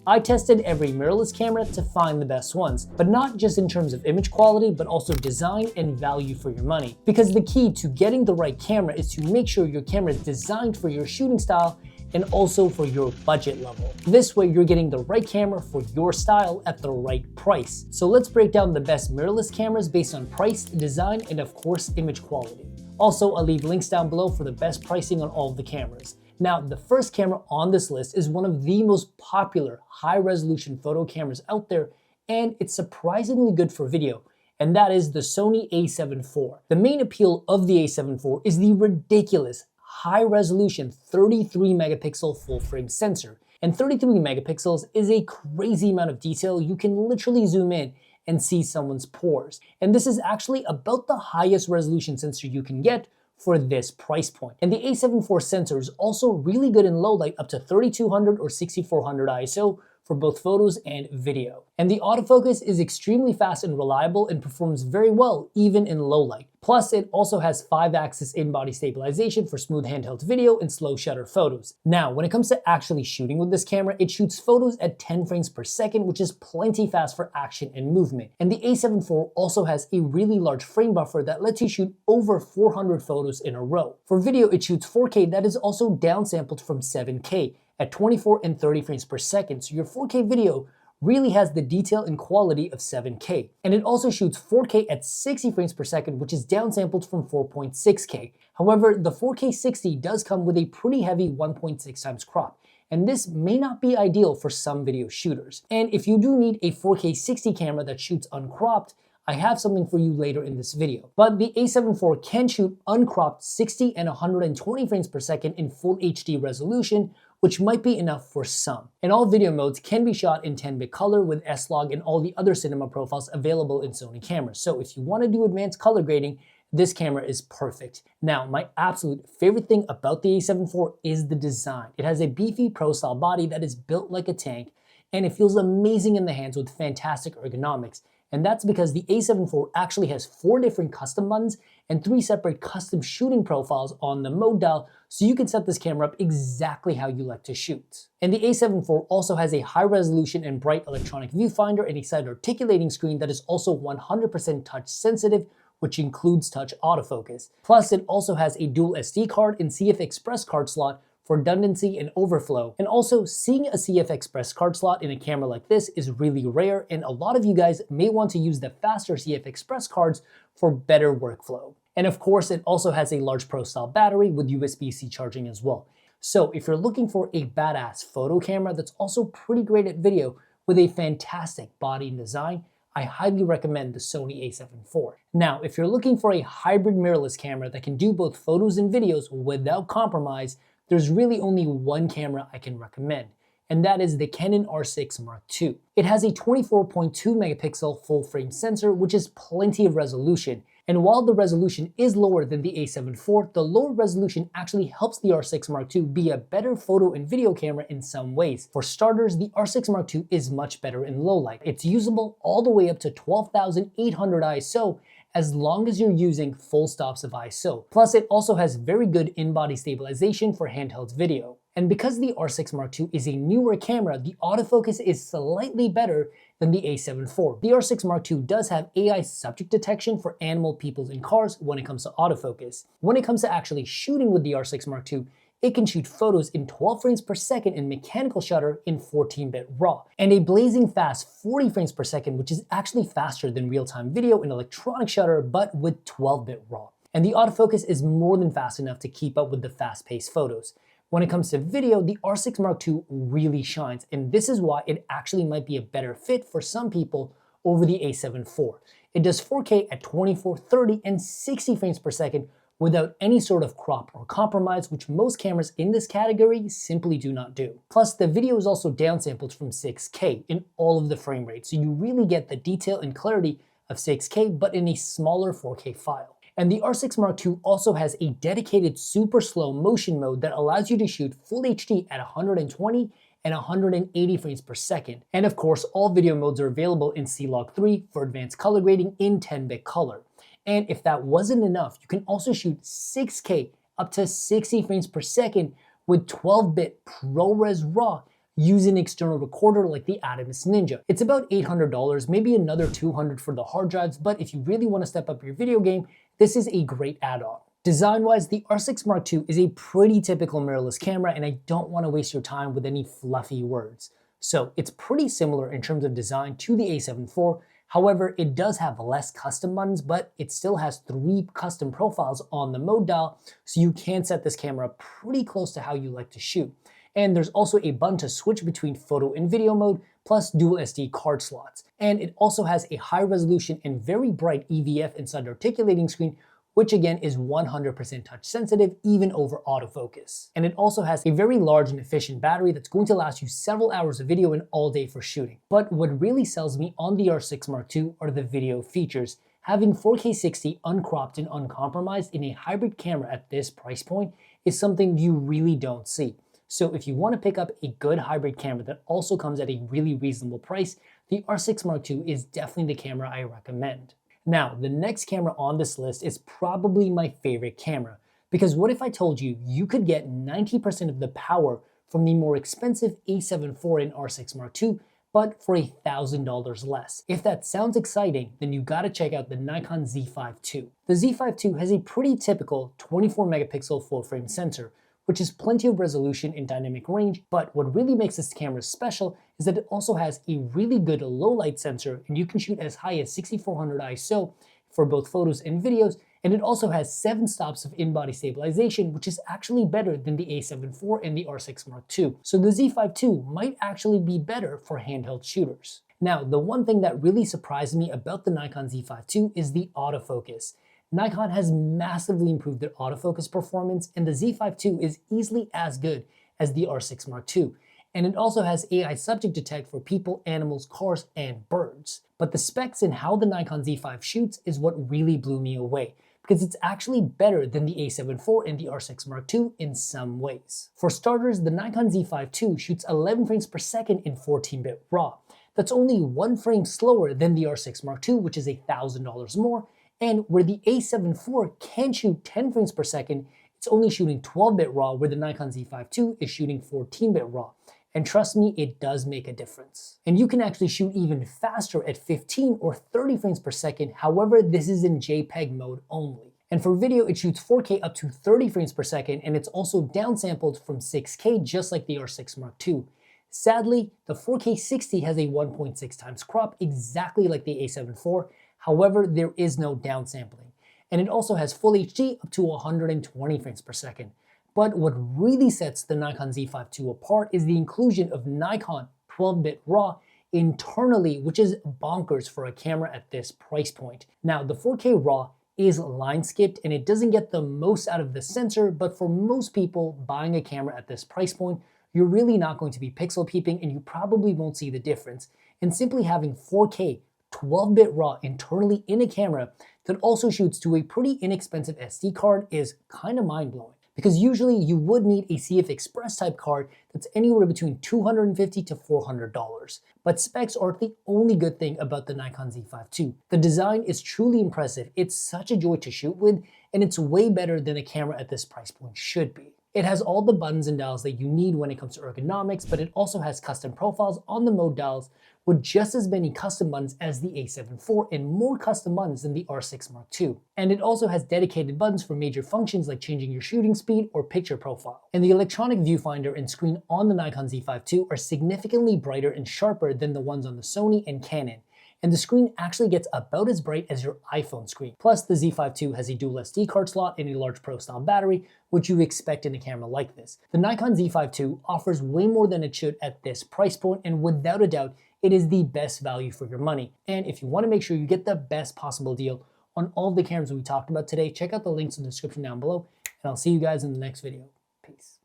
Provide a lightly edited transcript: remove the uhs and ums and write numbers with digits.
I tested every mirrorless camera to find the best ones, but not just in terms of image quality, but also design and value for your money. Because the key to getting the right camera is to make sure your camera is designed for your shooting style and also for your budget level. This way you're getting the right camera for your style at the right price. So let's break down the best mirrorless cameras based on price, design, and of course image quality. Also, I'll leave links down below for the best pricing on all of the cameras. Now, the first camera on this list is one of the most popular high-resolution photo cameras out there, and it's surprisingly good for video, and that is the Sony A7 IV. The main appeal of the A7 IV is the ridiculous high-resolution 33 megapixel full-frame sensor. And 33 megapixels is a crazy amount of detail. You can literally zoom in and see someone's pores. And this is actually about the highest resolution sensor you can get for this price point. And the A7 IV sensor is also really good in low light, up to 3200 or 6400 ISO for both photos and video. And the autofocus is extremely fast and reliable and performs very well even in low light. Plus, it also has 5-axis in-body stabilization for smooth handheld video and slow shutter photos. Now, when it comes to actually shooting with this camera, it shoots photos at 10 frames per second, which is plenty fast for action and movement. And the A7 IV also has a really large frame buffer that lets you shoot over 400 photos in a row. For video, it shoots 4K that is also downsampled from 7K at 24 and 30 frames per second, so your 4K video really has the detail and quality of 7K. And it also shoots 4K at 60 frames per second, which is downsampled from 4.6K. However, the 4K 60 does come with a pretty heavy 1.6 times crop, and this may not be ideal for some video shooters. And if you do need a 4K 60 camera that shoots uncropped, I have something for you later in this video. But the A7 IV can shoot uncropped 60 and 120 frames per second in full HD resolution, which might be enough for some. And all video modes can be shot in 10-bit color with S-Log and all the other cinema profiles available in Sony cameras. So if you want to do advanced color grading, this camera is perfect. Now, my absolute favorite thing about the A7 IV is the design. It has a beefy pro-style body that is built like a tank, and it feels amazing in the hands with fantastic ergonomics. And that's because the A7 IV actually has 4 different custom buttons and 3 separate custom shooting profiles on the mode dial, so you can set this camera up exactly how you like to shoot. And the A7 IV also has a high resolution and bright electronic viewfinder and a side articulating screen that is also 100% touch sensitive, which includes touch autofocus. Plus, it also has a dual SD card and CF Express card slot for redundancy and overflow. And also, seeing a CF Express card slot in a camera like this is really rare, and a lot of you guys may want to use the faster CF Express cards for better workflow. And of course, it also has a large Pro style battery with USB-C charging as well. So if you're looking for a badass photo camera that's also pretty great at video with a fantastic body and design, I highly recommend the Sony A7 IV. Now, if you're looking for a hybrid mirrorless camera that can do both photos and videos without compromise, there's really only one camera I can recommend, and that is the Canon R6 Mark II. It has a 24.2 megapixel full-frame sensor, which is plenty of resolution. And while the resolution is lower than the A7 IV, the lower resolution actually helps the R6 Mark II be a better photo and video camera in some ways. For starters, the R6 Mark II is much better in low light. It's usable all the way up to 12,800 ISO, as long as you're using full stops of ISO. Plus, it also has very good in-body stabilization for handheld video. And because the R6 Mark II is a newer camera, the autofocus is slightly better than the A7 IV. The R6 Mark II does have AI subject detection for animal, people, and cars when it comes to autofocus. When it comes to actually shooting with the R6 Mark II, it can shoot photos in 12 frames per second in mechanical shutter in 14-bit RAW, and a blazing fast 40 frames per second, which is actually faster than real-time video in electronic shutter, but with 12-bit RAW. And the autofocus is more than fast enough to keep up with the fast-paced photos. When it comes to video, the R6 Mark II really shines, and this is why it actually might be a better fit for some people over the A7 IV. It does 4K at 24, 30, and 60 frames per second without any sort of crop or compromise, which most cameras in this category simply do not do. Plus, the video is also downsampled from 6K in all of the frame rates, so you really get the detail and clarity of 6K, but in a smaller 4K file. And the R6 Mark II also has a dedicated super slow motion mode that allows you to shoot full HD at 120 and 180 frames per second. And of course, all video modes are available in C-Log 3 for advanced color grading in 10-bit color. And if that wasn't enough, you can also shoot 6K up to 60 frames per second with 12-bit ProRes RAW use an external recorder like the Atomos Ninja. It's about $800, maybe another $200 for the hard drives, but if you really want to step up your video game, this is a great add-on. Design-wise, the R6 Mark II is a pretty typical mirrorless camera, and I don't want to waste your time with any fluffy words. So it's pretty similar in terms of design to the A7 IV. However, it does have less custom buttons, but it still has 3 custom profiles on the mode dial, so you can set this camera pretty close to how you like to shoot. And there's also a button to switch between photo and video mode, plus dual SD card slots. And it also has a high resolution and very bright EVF inside articulating screen, which again is 100% touch sensitive, even over autofocus. And it also has a very large and efficient battery that's going to last you several hours of video and all day for shooting. But what really sells me on the R6 Mark II are the video features. Having 4K 60 uncropped and uncompromised in a hybrid camera at this price point is something you really don't see. So if you want to pick up a good hybrid camera that also comes at a really reasonable price, the R6 Mark II is definitely the camera I recommend. Now, the next camera on this list is probably my favorite camera, because what if I told you you could get 90% of the power from the more expensive A7 IV and R6 Mark II, but for $1,000 less? If that sounds exciting, then you gotta check out the Nikon Z5 II. The Z5 II has a pretty typical 24 megapixel full frame sensor, which is plenty of resolution and dynamic range, but what really makes this camera special is that it also has a really good low light sensor, and you can shoot as high as 6400 ISO for both photos and videos, and it also has 7 stops of in-body stabilization, which is actually better than the A7 IV and the R6 Mark II. So the Z5 II might actually be better for handheld shooters. Now, the one thing that really surprised me about the Nikon Z5 II is the autofocus. Nikon has massively improved their autofocus performance, and the Z5 II is easily as good as the R6 Mark II. And it also has AI subject detect for people, animals, cars, and birds. But the specs and how the Nikon Z5 shoots is what really blew me away, because it's actually better than the A7 IV and the R6 Mark II in some ways. For starters, the Nikon Z5 II shoots 11 frames per second in 14-bit RAW. That's only 1 frame slower than the R6 Mark II, which is $1,000 more, and where the A7 IV can shoot 10 frames per second, it's only shooting 12-bit RAW, where the Nikon Z5 II is shooting 14-bit RAW. And trust me, it does make a difference. And you can actually shoot even faster at 15 or 30 frames per second, however, this is in JPEG mode only. And for video, it shoots 4K up to 30 frames per second, and it's also downsampled from 6K, just like the R6 Mark II. Sadly, the 4K 60 has a 1.6 times crop, exactly like the A7 IV. However, there is no downsampling. And it also has full HD up to 120 frames per second. But what really sets the Nikon Z5 II apart is the inclusion of Nikon 12-bit RAW internally, which is bonkers for a camera at this price point. Now, the 4K RAW is line skipped, and it doesn't get the most out of the sensor, but for most people buying a camera at this price point, you're really not going to be pixel peeping, and you probably won't see the difference. And simply having 4K 12-bit RAW internally in a camera that also shoots to a pretty inexpensive SD card is kind of mind-blowing. Because usually you would need a CF Express type card that's anywhere between $250 to $400. But specs aren't the only good thing about the Nikon Z5 II. The design is truly impressive, it's such a joy to shoot with, and it's way better than a camera at this price point should be. It has all the buttons and dials that you need when it comes to ergonomics, but it also has custom profiles on the mode dials with just as many custom buttons as the A7 IV and more custom buttons than the R6 Mark II. And it also has dedicated buttons for major functions like changing your shooting speed or picture profile. And the electronic viewfinder and screen on the Nikon Z5 II are significantly brighter and sharper than the ones on the Sony and Canon. And the screen actually gets about as bright as your iPhone screen. Plus, the Z5 II has a dual SD card slot and a large Pro style battery, which you expect in a camera like this. The Nikon Z5 II offers way more than it should at this price point, and without a doubt, it is the best value for your money. And if you want to make sure you get the best possible deal on all of the cameras we talked about today, check out the links in the description down below, and I'll see you guys in the next video. Peace.